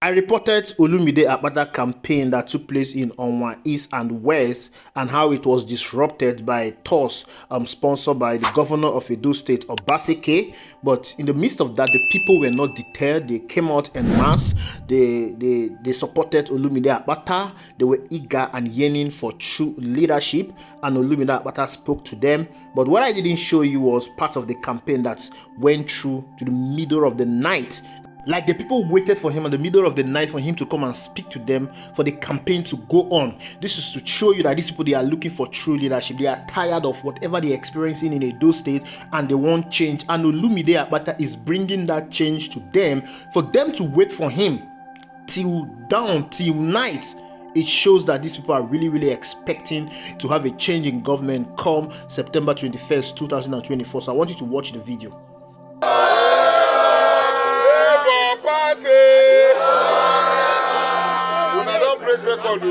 I reported Olumide Akpata campaign that took place in Owan East and West and how it was disrupted by tours sponsored by the governor of Edo State, Obaseki. But in the midst of that, the people were not deterred. They came out en masse. They supported Olumide Akpata. They were eager and yearning for true leadership, and Olumide Akpata spoke to them. But what I didn't show you was part of the campaign that went through to the middle of the night. Like the people waited for him in the middle of the night for him to come and speak to them, for the campaign to go on. This is to show you that these people, they are looking for true leadership. They are tired of whatever they're experiencing in Edo State and they want change. And Olumide Akpata is bringing that change to them, for them to wait for him till dawn, till night. It shows that these people are really expecting to have a change in government come September 21st, 2024. So I want you to watch the video. Una don't break record,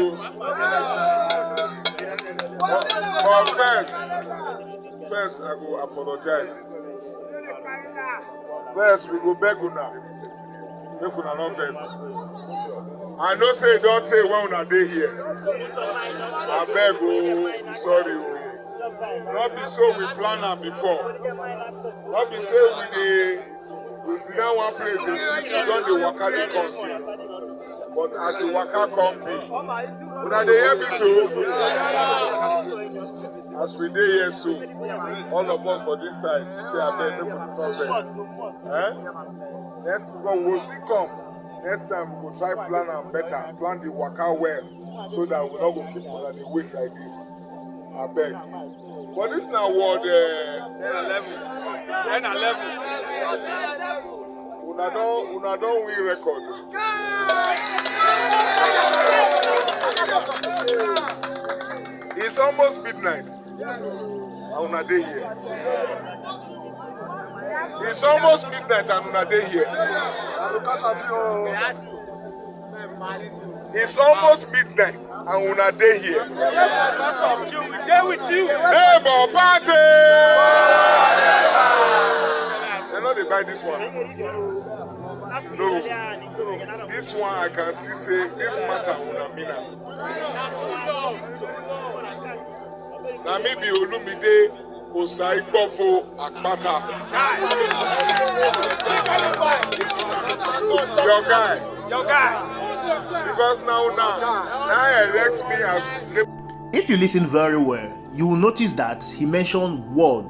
but first I go apologize. First we go beg una, make una no vex. I know say don't say when una dey here. I beg sorry. Not be so we plan am before. Not be say we sit down one place, they sleep, we don dey waka dey come since. But as the waka come be, una dey hear me so? As we dey here so, all of us for this side, say abeg make we no vex. Next because we will still come. Next time we go try plan am better, plan the waka well, so that we no go keep una dey wait like this. Abeg. But this na word 10 and 11. Una don win record. It's almost midnight. And una dey here. It's almost midnight and una dey here. It's almost midnight and una dey here. We dey with you. Labour Party! They no dey buy this one. No. This one I can see say this matter una mean am. Na me be Olumide Osaigbofo Akpata. Your guy. Because now elect me as. If you listen very well, you will notice that he mentioned word.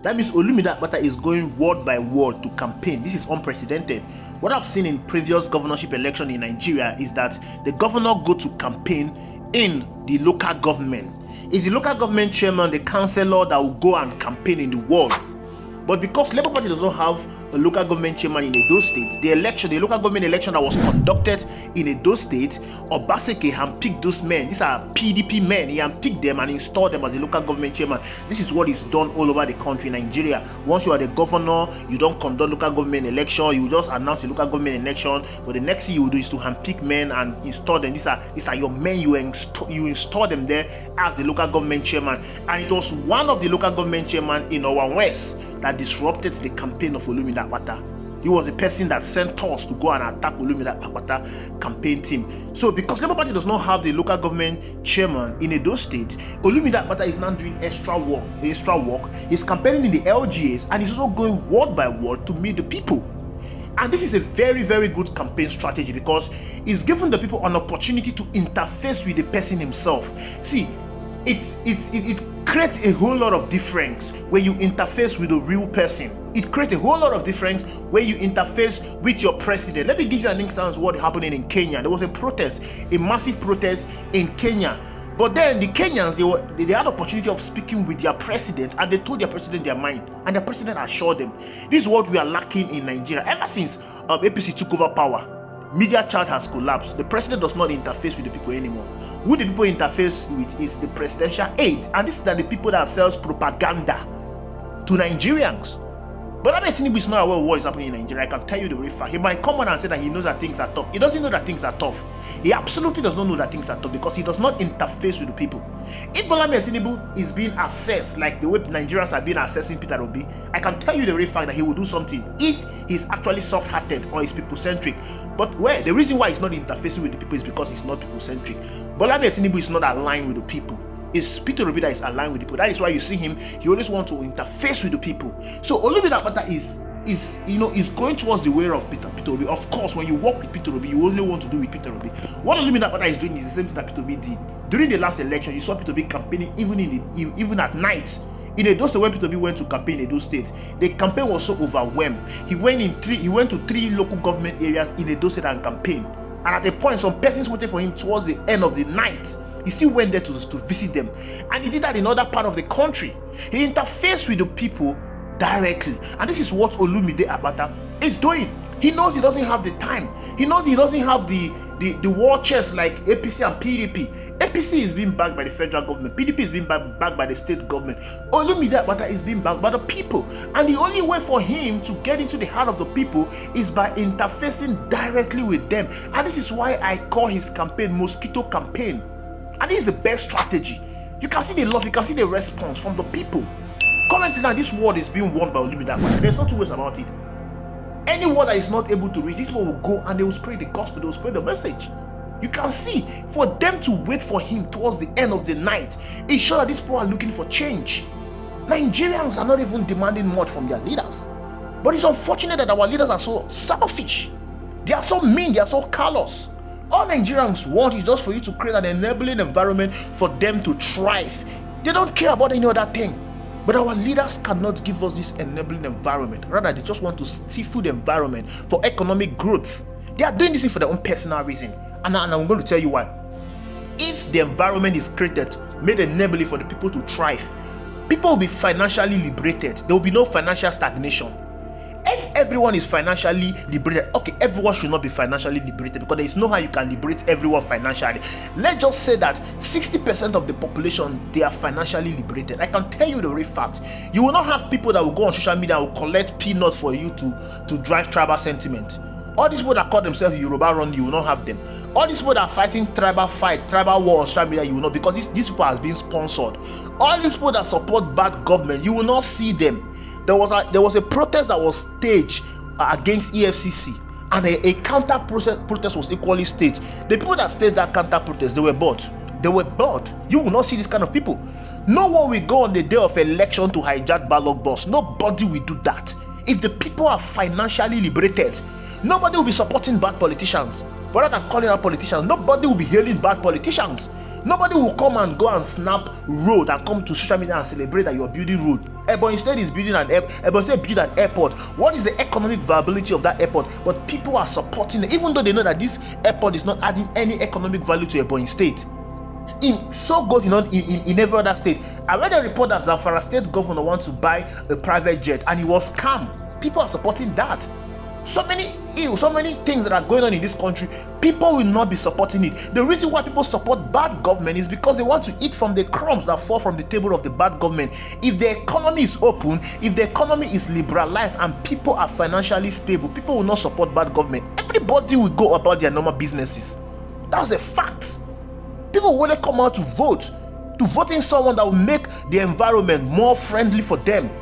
That means Olumide Akpata is going word by word to campaign. This is unprecedented. What I've seen in previous governorship election in Nigeria is that the governor go to campaign in the local government. It's the local government chairman, the councillor, that will go and campaign in the ward. But because Labour Party does not have a local government chairman in Edo State, the local government election that was conducted in Edo State, Obaseki handpicked those men. These are PDP men. He handpicked them and installed them as the local government chairman. This is what is done all over the country in Nigeria. Once you are the governor, you don't conduct local government election. You just announce a local government election, but the next thing you will do is to handpick men and install them. These are your men. You install them there as the local government chairman. And it was one of the local government chairman in Owan West that disrupted the campaign of Olumide Akpata. He was the person that sent us to go and attack Olumide Akpata campaign team. So because Labour Party does not have the local government chairman in Edo State, Olumide Akpata is now doing extra work. He's campaigning in the LGAs and he's also going word by word to meet the people. And this is a very good campaign strategy because it's giving the people an opportunity to interface with the person himself. See, it creates a whole lot of difference when you interface with a real person. It creates a whole lot of difference when you interface with your president. Let me give you an instance of what happening in Kenya. There was a protest, a massive protest in Kenya. But then the Kenyans, they had the opportunity of speaking with their president, and they told their president their mind, and their president assured them. This is what we are lacking in Nigeria. Ever since APC took over power, media chart has collapsed. The president does not interface with the people anymore. Who the people interface with is the presidential aide, and this is the people that sells propaganda to Nigerians. But I Tinubu is not aware of what is happening in Nigeria. I can tell you the very fact. He might come on and say that he knows that things are tough. He doesn't know that things are tough. He absolutely does not know that things are tough because he does not interface with the people. If Tinubu is being assessed like the way Nigerians are being assessing Peter Obi, I can tell you the very fact that he will do something if he's actually soft-hearted or is people-centric. But the reason why he's not interfacing with the people is because he's not people-centric. Tinubu is not aligned with the people. It's Peter Obi that is aligned with the people. That is why you see him, he always wants to interface with the people. So Olumide Akpata is going towards the way of Peter Obi. Of course, when you work with Peter Obi, you only want to do with Peter Obi. What Olumide Akpata is doing is the same thing that Peter Obi did. During the last election, you saw Peter Obi campaigning even at night. In Edo State, when Peter Obi went to campaign in Edo State, the campaign was so overwhelmed. He went to 3 local government areas in Edo State and campaigned. And at a point, some persons waited for him towards the end of the night. He still went there to visit them. And he did that in other part of the country. He interfaced with the people directly. And this is what Olumide Akpata is doing. He knows he doesn't have the time. He knows he doesn't have the war chest like APC and PDP. APC is being backed by the federal government. PDP is being backed by the state government. Olumide Akpata is being backed by the people. And the only way for him to get into the heart of the people is by interfacing directly with them. And this is why I call his campaign Mosquito Campaign. And this is the best strategy. You can see the love, you can see the response from the people. Currently now, this world is being won by Olumide Akpata. There's no two ways about it. Any word that is not able to reach, these people will go and they will spread the gospel, they will spread the message. You can see, for them to wait for him towards the end of the night, it shows that these people are looking for change. Nigerians are not even demanding much from their leaders. But it's unfortunate that our leaders are so selfish. They are so mean, they are so callous. All Nigerians want is just for you to create an enabling environment for them to thrive. They don't care about any other thing. But our leaders cannot give us this enabling environment. Rather, they just want to stifle the environment for economic growth. They are doing this for their own personal reason. And I'm going to tell you why. If the environment is created, made enabling for the people to thrive, people will be financially liberated. There will be no financial stagnation. If everyone is financially liberated, okay, everyone should not be financially liberated because there is no how you can liberate everyone financially. Let's just say that 60% of the population, they are financially liberated. I can tell you the real fact. You will not have people that will go on social media and will collect peanuts for you to drive tribal sentiment. All these people that call themselves Yoruba run, you will not have them. All these people that are fighting tribal war on social media, you will not, because these people have been sponsored. All these people that support bad government, you will not see them. There was a protest that was staged against EFCC, and a counter protest was equally staged. The people that staged that counter protest, they were bought. They were bought. You will not see this kind of people. No one will go on the day of election to hijack ballot box. Nobody will do that. If the people are financially liberated, nobody will be supporting bad politicians. Rather than calling out politicians, nobody will be hailing bad politicians. Nobody will come and go and snap road and come to social media and celebrate that you're building road. But instead is building an airport. What is the economic viability of that airport? But people are supporting it, even though they know that this airport is not adding any economic value to Ebonyi State. So goes in every other state. I read a report that Zamfara State governor wants to buy a private jet, and it was scam. People are supporting that. So many things that are going on in this country, people will not be supporting it. The reason why people support bad government is because they want to eat from the crumbs that fall from the table of the bad government. If the economy is open, if the economy is liberalized and people are financially stable, people will not support bad government. Everybody will go about their normal businesses. That's a fact. People will come out to vote in someone that will make the environment more friendly for them.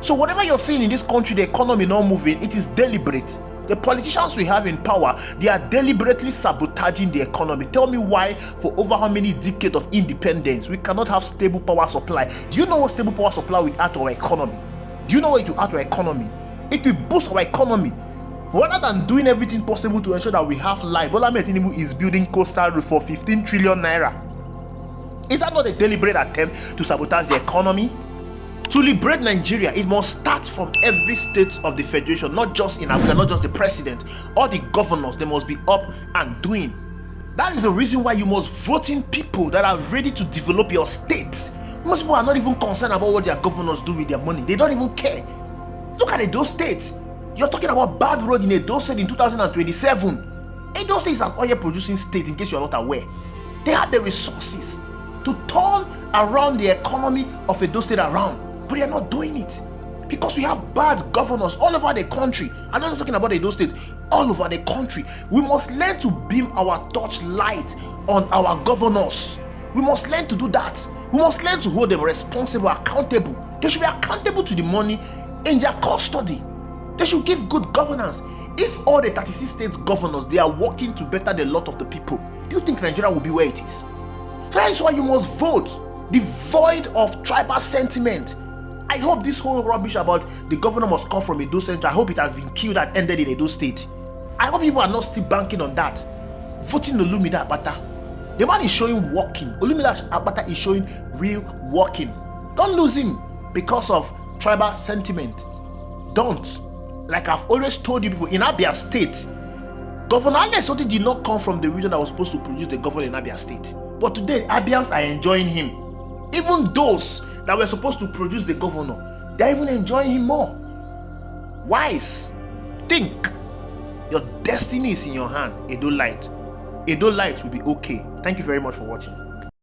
So whatever you're seeing in this country, the economy not moving, it is deliberate. The politicians we have in power, they are deliberately sabotaging the economy. Tell me why, for over how many decades of independence, we cannot have stable power supply. Do you know what stable power supply will add to our economy? Do you know what it will add to our economy? It will boost our economy. Rather than doing everything possible to ensure that we have life, Bola Ahmed Tinubu is building coastal road for 15 trillion naira. Is that not a deliberate attempt to sabotage the economy? To liberate Nigeria, it must start from every state of the federation, not just in Abuja, not just the president. All the governors, they must be up and doing. That is the reason why you must vote in people that are ready to develop your state. Most people are not even concerned about what their governors do with their money. They don't even care. Look at Edo State. You're talking about bad road in Edo State in 2027. Edo State is an oil producing state, in case you're not aware. They have the resources to turn around the economy of Edo State around. But they are not doing it. Because we have bad governors all over the country. I'm not talking about Edo State, all over the country. We must learn to beam our torchlight on our governors. We must learn to do that. We must learn to hold them responsible, accountable. They should be accountable to the money in their custody. They should give good governance. If all the 36 state governors, they are working to better the lot of the people, do you think Nigeria will be where it is? That is why you must vote, devoid of tribal sentiment. I hope this whole rubbish about the governor must come from Edo Central, I hope it has been killed and ended in Edo State. I hope people are not still banking on that. Voting Olumide Akpata. The man is showing working. Olumide Akpata is showing real working. Don't lose him because of tribal sentiment. Don't. Like I've always told you people, in Abia State, Governor Alesoti did not come from the region that was supposed to produce the governor in Abia State. But today, Abians are enjoying him. Even those that were supposed to produce the governor, they're even enjoying him more. Wise. Think. Your destiny is in your hand. Edo Light. Edo Light will be okay. Thank you very much for watching.